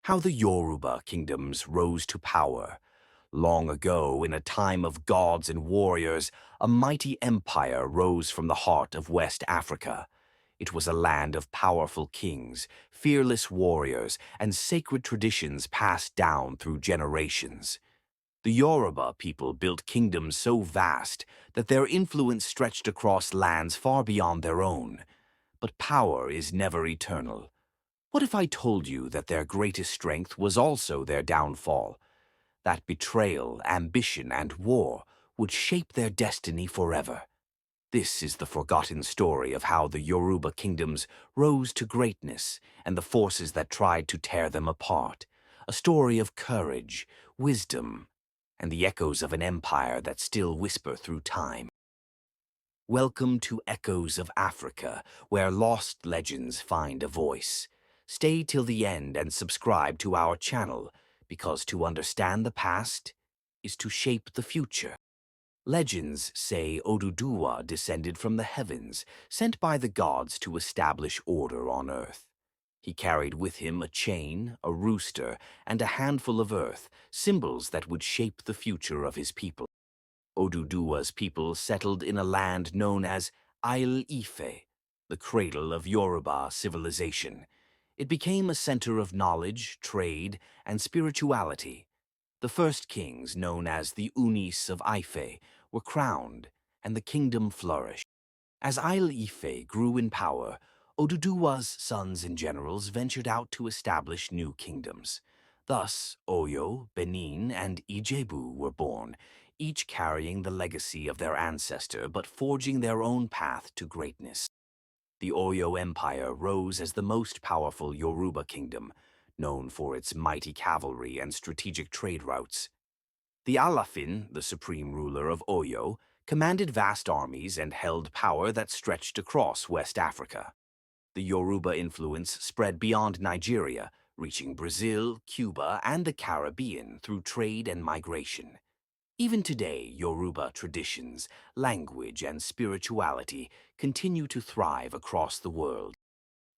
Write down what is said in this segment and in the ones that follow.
How the Yoruba Kingdoms rose to power. Long ago, in a time of gods and warriors, a mighty empire rose from the heart of West Africa. It was a land of powerful kings, fearless warriors, and sacred traditions passed down through generations. The Yoruba people built kingdoms so vast that their influence stretched across lands far beyond their own. But power is never eternal. What if I told you that their greatest strength was also their downfall? That betrayal, ambition, and war would shape their destiny forever. This is the forgotten story of how the Yoruba kingdoms rose to greatness and the forces that tried to tear them apart. A story of courage, wisdom, and the echoes of an empire that still whisper through time. Welcome to Echoes of Africa, where lost legends find a voice. Stay till the end and subscribe to our channel, because to understand the past is to shape the future. Legends say Oduduwa descended from the heavens, sent by the gods to establish order on earth. He carried with him a chain, a rooster, and a handful of earth, symbols that would shape the future of his people. Oduduwa's people settled in a land known as Ile-Ife, the cradle of Yoruba civilization. It became a center of knowledge, trade, and spirituality. The first kings, known as the Unis of Ife, were crowned, and the kingdom flourished. As Ile-Ife grew in power, Oduduwa's sons and generals ventured out to establish new kingdoms. Thus, Oyo, Benin, and Ijebu were born, each carrying the legacy of their ancestor but forging their own path to greatness. The Oyo Empire rose as the most powerful Yoruba kingdom, known for its mighty cavalry and strategic trade routes. The Alafin, the supreme ruler of Oyo, commanded vast armies and held power that stretched across West Africa. The Yoruba influence spread beyond Nigeria, reaching Brazil, Cuba, and the Caribbean through trade and migration. Even today, Yoruba traditions, language, and spirituality continue to thrive across the world.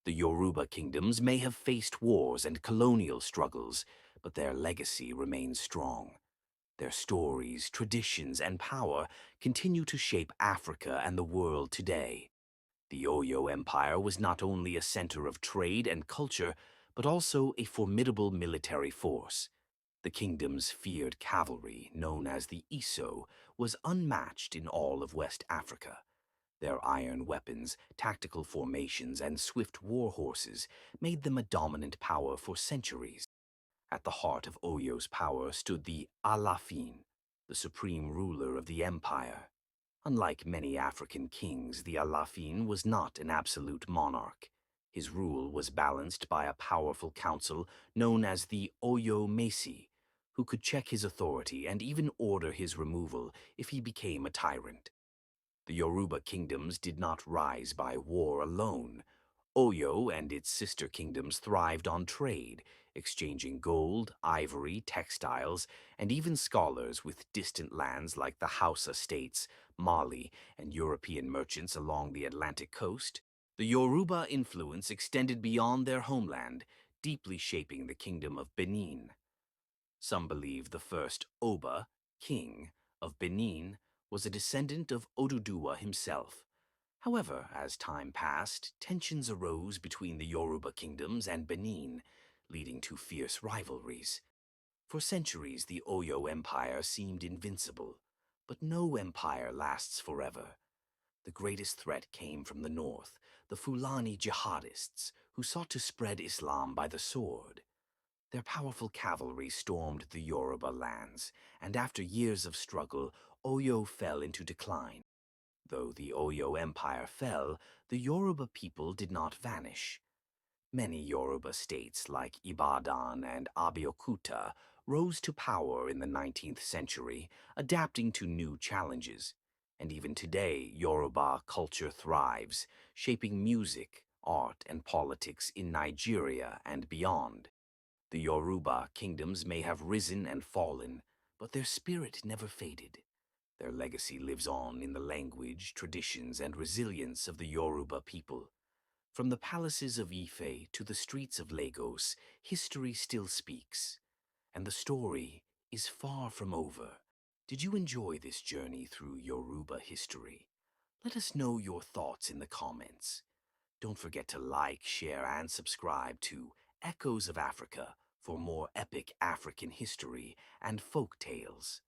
The Yoruba kingdoms may have faced wars and colonial struggles, but their legacy remains strong. Their stories, traditions, and power continue to shape Africa and the world today. The Oyo Empire was not only a center of trade and culture, but also a formidable military force. The kingdom's feared cavalry, known as the Iso, was unmatched in all of West Africa. Their iron weapons, tactical formations, and swift war horses made them a dominant power for centuries. At the heart of Oyo's power stood the Alafin, the supreme ruler of the empire. Unlike many African kings, the Alafin was not an absolute monarch. His rule was balanced by a powerful council known as the Oyo Mesi, who could check his authority and even order his removal if he became a tyrant. The Yoruba kingdoms did not rise by war alone. Oyo and its sister kingdoms thrived on trade, exchanging gold, ivory, textiles, and even scholars with distant lands like the Hausa states, Mali, and European merchants along the Atlantic coast. The Yoruba influence extended beyond their homeland, deeply shaping the kingdom of Benin. Some believe the first Oba, king, of Benin was a descendant of Oduduwa himself. However, as time passed, tensions arose between the Yoruba kingdoms and Benin, leading to fierce rivalries. For centuries, the Oyo Empire seemed invincible, but no empire lasts forever. The greatest threat came from the north, the Fulani jihadists, who sought to spread Islam by the sword. Their powerful cavalry stormed the Yoruba lands, and after years of struggle, Oyo fell into decline. Though the Oyo Empire fell, the Yoruba people did not vanish. Many Yoruba states like Ibadan and Abeokuta rose to power in the 19th century, adapting to new challenges. And even today, Yoruba culture thrives, shaping music, art, and politics in Nigeria and beyond. The Yoruba kingdoms may have risen and fallen, but their spirit never faded. Their legacy lives on in the language, traditions, and resilience of the Yoruba people. From the palaces of Ife to the streets of Lagos, history still speaks, and the story is far from over. Did you enjoy this journey through Yoruba history? Let us know your thoughts in the comments. Don't forget to like, share, and subscribe to Echoes of Africa for more epic African history and folk tales.